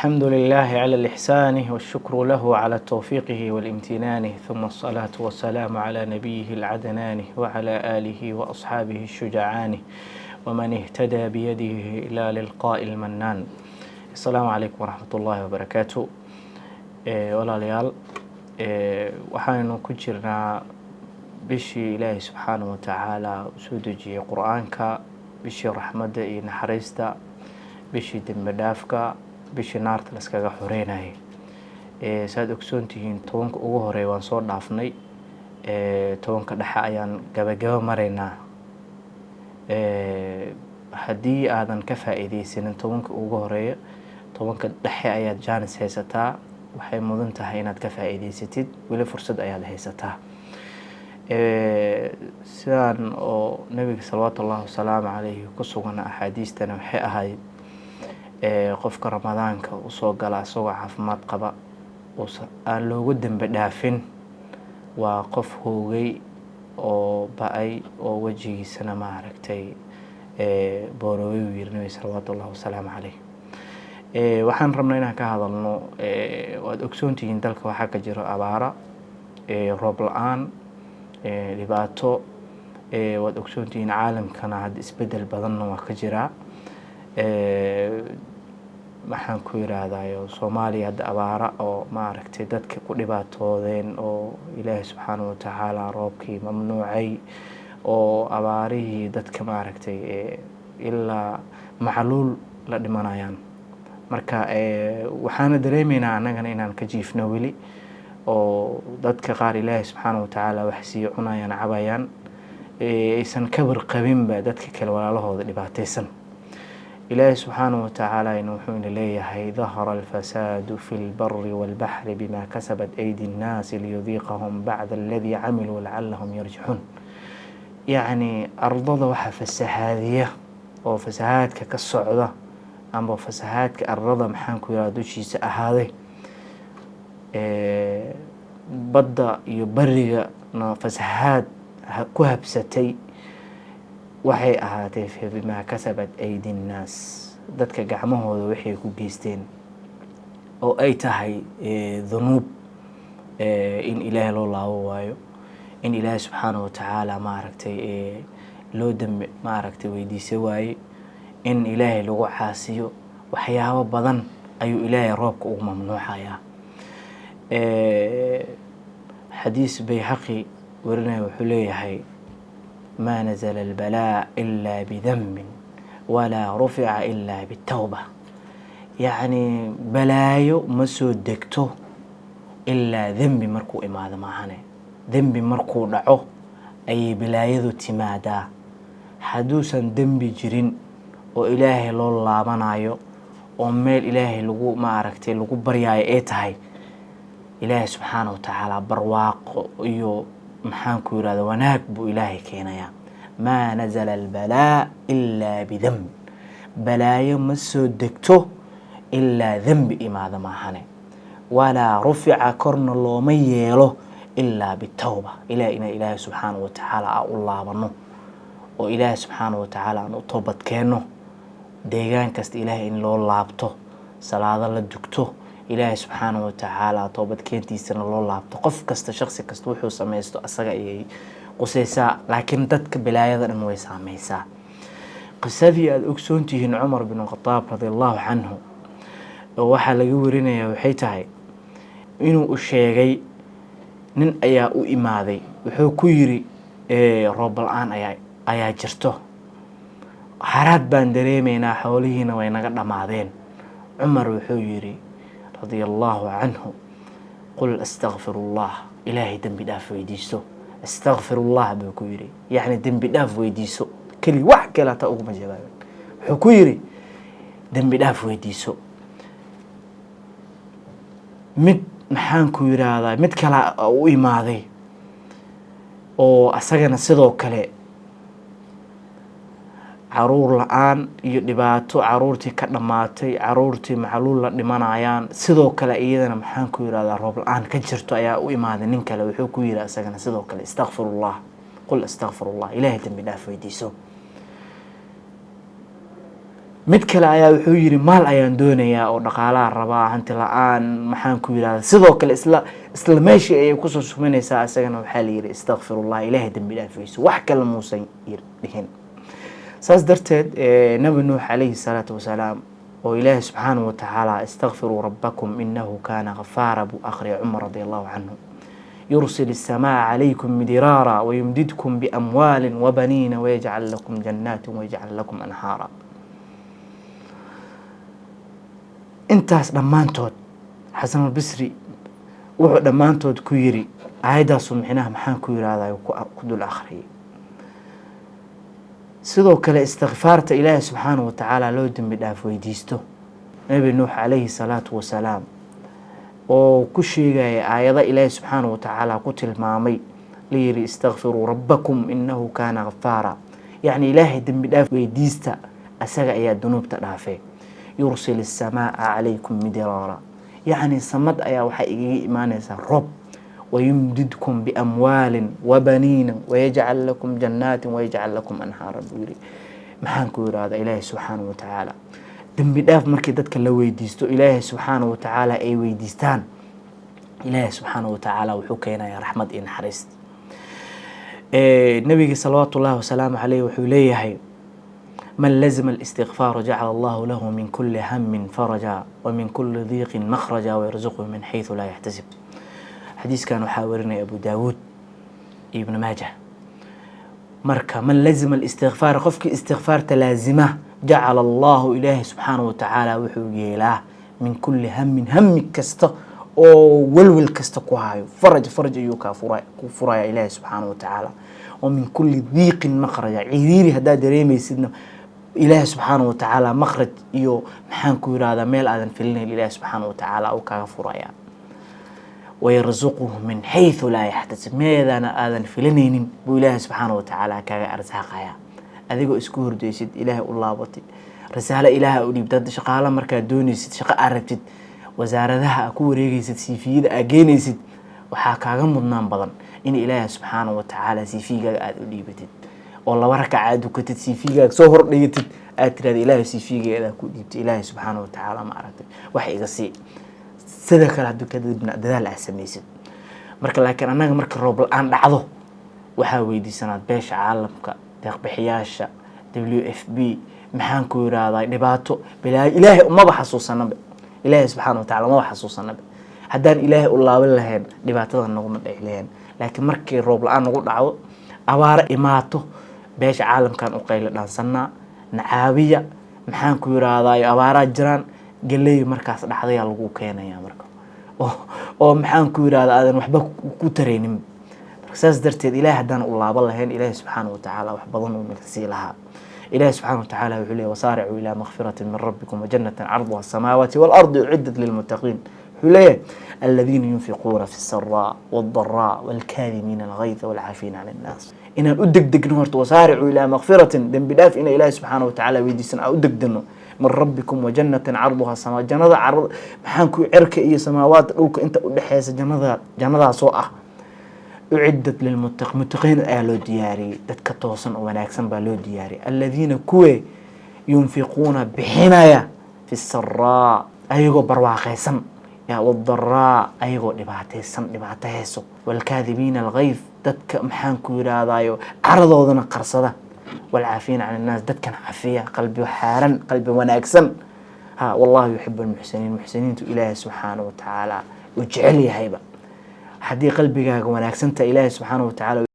الحمد لله على الإحسان والشكر له على توفيقه والامتنان، ثم الصلاة والسلام على نبيه العدنان وعلى آله وأصحابه الشجعان ومن اهتدى بيده إلى للقاء المنان. السلام عليكم ورحمة الله وبركاته. ولا ليال waxaanu ku jirnaa bishii Ilaahay subxaanahu wa tacaala soo dejiyay quraanka, bishii raxmadda iyo naxariista, bishii dambi dhaafka, bishii naarta la iskaga xoreynayay. saad ogsoontihiin tobanka ugu horeeya waan soo dhaafnay, tobanka dhexe ayaan gabagaba maraynaa. haddii aadan ka faa'iideysanin tobanka ugu horeeya, tobanka dhexe ayaad jaanis haysataa. waxay mudan tahay inaad ka faa'iideysatid, weli fursad ayaad haysataa. sidaan oo nabiga salawatullahi wasalaamu calayhi ku sugan axaadiistana waxay ahayd qofka ramadaanka u soo gala isagoo caafimaad qaba aan loogu dambi dhaafin waa qof hoogay oo ba'ay oo wajigiisana maaragtay booroway u yiri nabiga salawatullahi wasalaamu calayhi. waxaan rabnaa inaan ka hadalno, waad ogsoontihiin dalka waxaa ka jiro abaara, roob la-aan, dhibaato. waad ogsoontihiin caalamkana hadda isbedel badanna waa ka jiraa. waxaan ku yiraahdaa Soomaaliya hadda abaara oo maaragtay dadka ku dhibaatoodeen oo Ilaahay subxaanahu wa tacaala roobkii mamnuucay, oo abaarihii dadka maaragtay ilaa macluul la dhimanayaan. marka waxaana dareemaynaa annagana inaan ka jiifno weli, oo dadka qaar Ilaahay subxaanahu wa tacaala wax sii cunayaan, cabayaan, aysan ka warqabinba dadka kale walaalahooda dhibaataysan. إلهي سبحانه وتعالى ينوحون إليه ظهر الفساد في البر والبحر بما كسبت أيدي الناس ليذيقهم بعد الذي عملوا لعلهم يرجعون. يعني أرض وحا فسهادية أو فسهادك كالصعودة أما فسهادك الرضا محانكو يرادوشي سأهادي بدأ يبرق فسهاد كهبستي waxay ahaatay bima kasabat aydi nnaas, dadka gacmahooda waxay ku geysteen oo ay tahay dhunuub, in ilaahay loo laabo waayo, in ilaahay subxaanahu wa tacaala maaragtay loo dambi maaragtay weydiisa waaye, in ilaahay lagu caasiyo. waxyaabo badan ayuu ilaahay roobka ugu mamnuucayaa. xadiis bayhaqi warinaya wuxuu leeyahay ما نزل البلاء إلا بذنب ولا رفع إلا بالتوبة. يعني بلايو مسو دكتو إلا ذنب مركو إمادة معانا، ذنب مركو دعوه أي بلايذو تمادا حدوثا ذنب جرين وإلهي لله منايو وميل إلهي لغو ما أركتي لغو برياي إيتهاي. إلهي سبحانه وتعالى برواق إيو محانكو يراد وناك بو إلهي كينايا. ما نزل البلاء إلا بذنب، بلايا مسو دكتو إلا ذنب إماذا معانا، ولا رفع كرن الله مييله إلا بالتوبة. إلى إن إلهي سبحانه وتعالى الله بنو، وإلهي سبحانه وتعالى أنه توبت كينو ديغان كست إلهي إن لو لابتو صلاة الله دكتو إلهي سبحانه وتعالى توبت كينتي سنة الله لابتو. قف كست شخص كست وحو سميستو أساقا إيه قسيسا، لكن دادك بلايا ذا أنه يساميسا. قصدي الأكسونتهن عمر بن الخطاب رضي الله عنه وحا لقورينا يا وحيتهاي إنو الشيغي نن أيا إماذي وحو كيري رب الآن أيا جرتو حراد بان دريمينا حوليهنا وينغا ماذين. عمر وحو يري رضي الله عنه قل أستغفر الله، إلهي دنبي داف ويديسو. أستغفر الله بكويري يعني دنبي داف ويديسو، كلي وحكي لا تأغم جبابا حكويري دنبي داف ويديسو. مد محان كويري هذا مد كلا وإماذي oo asagana sidoo kale caruur la'aan iyo dhibaato caruurtii ka dhamaatay, caruurtii macluul la dhimanayaan, sidoo kale iyadana maxaan ku yiraahdaa roob la'aan ka jirto ayaa u imaaday nin kale wuxuu ku yiri asagana sidoo kale astaghfirullah, qul astaghfirullah, ilaahay dambi dhaaf weydiiso. mid kale ayaa wuxuu yiri maal ayaan doonayaa oo dhaqaalaha rabaa hanti la-aan maxaan ku yiraahdaa sidoo kale isla meeshii ayay kusoo sumanaysaa asagana waxaa la yiri astaghfirullah ilaahay dambi dhaafayso wax kale muusan dhihin saas darteed nabi nuux calayhi salaatu wasalaam oo ilaahay subxaanahu watacaala astaghfiruu rabbakum innahu kaana ghafaara buu akhriya cumar radiallahu canhu يرسل السماء عليكم مدرارا ويمددكم بأموال وبنين ويجعل لكم جنات ويجعل لكم أنهارا intaas dhammaantood xasan albasri wuxuu dhammaantood ku yiri aayadaasu micnaha maxaan ku yiraahdaa ku dul akhriyay sidoo kale istighfaarta ilaahay subxaanahu watacaala loo dambi dhaaf weydiisto nabi nuux calayhi salaatu wasalaam oo ku sheegaya aayada ilaahay subxaanahu watacaala ku tilmaamay la yiri istaghfiruu rabbakum innahu kaana ghafaara yacni ilaahay dambi dhaaf weydiista asaga ayaa dunuubta dhaafee يرسل السماء عليكم مدرارا يعني سمد أيا وحي إيمانيسا رب ويمددكم بأموال وبنين ويجعل لكم جنات ويجعل لكم أنهارا بيري محان كوير هذا إلهي سبحانه وتعالى دم بداف مركي دادك لو ويديستو إلهي سبحانه وتعالى أي ويديستان إلهي سبحانه وتعالى وحكينا يا رحمة إن حرست نبي صلوات الله وسلام عليه وحوليه من لزم الاستغفار جعل الله له من كل هم فرجا ومن كل ضيق مخرجا ويرزقه من حيث لا يحتسب حديث كانوا حاورنا أبو داود ابن ماجه مركا من لزم الاستغفار خفك استغفار تلازمه جعل الله إله سبحانه وتعالى وحوجي له من كل هم كسته أو ولول كسته كوهاي فرج يوكا فرايا إله سبحانه وتعالى ومن كل ضيق مخرجا عيري هدا دريمي سيدنا إله سبحانه وتعالى مخرج إيو محان كوير هذا ميل آذن فلنه لله سبحانه وتعالى أو كغفرايا ويرزقه من حيث لا يحتسب ماذا أنا آذن فلنين بو إله سبحانه وتعالى كأرزاقيا أذيقو اسكور ديسد إله الله بطي رسالة إله أوليب داد شقالة مركا دونيسد شقا أربتد وزاردها أكو ريغيسد سيفيد أجينيسد وحاكا مدنان بضن إن إله سبحانه وتعالى سيفيد أوليبتد والله وركع عادو كتت سيفيغا سوهر ديتد اتراد الهي سيفيغا ادا كو ديبت الهي سبحانه وتعالى ما عرفت waxay iga sii sida kale hadu ka dibna dadaal ah sameeysid marka laakiin anaga marka roob aan dhacdo waxa weydiisanaad beesha caalamka deeq bixiyaasha WFB maxaan ku yiraahdaa dhibaato bilaa ilaahay uma xasuusanaba ilaahay subhanahu wa ta'ala ma xasuusanaba hadaan ilaahay u laaban lahayn dhibaatada nagu ma dhexleen laakiin markii roob aan nagu dhaco abaar imaato beesha caalamkan u qayl dhaansanaa nacaawiya maxaan ku yiraahdaa abaara jiraan galay markaas dhaxday lagu keenaya marka oo maxaan ku yiraahdaa aadan waxba ku tareenin saas darteed ilaahay hadaan u laaban lahayn ilaahay subhanahu wa ta'ala wax badan oo milkasi laha ilaahay subhanahu wa ta'ala wuxuu leeyahay wasaari'u ila maghfiratin min rabbikum wa jannatin 'arduha as-samawati wal ardu u'iddat lil muttaqin حليه الذين ينفقون في السراء والضراء والكاظمين الغيظ والعافين عن الناس إن أدقدق نورت وسارعوا إلى مغفرة دم بداف إن إله سبحانه وتعالى ويديسن أدقدقنا من ربكم وجنة عرضها السماوات جنة عرض محانكو عرك إيه سماوات أولك أنت أدحيس جنة سوءة أعدت للمتقين أهل دياري تتكتوصن وناكسن بالو دياري الذين كوي ينفقون بحناية في السراء أيغو برواقيسن يا والضراء أيغو دبعتيسو والكاذبين الغيظ ددك محان كويرادايو عرضودنا قرصده والعافين عن الناس ددك عافيه قلبي حارن قلبي وناكسن ها والله يحب المحسنين إله سبحانه وتعالى وجعل هيبه حدي قلبك وناكسنت إله سبحانه وتعالى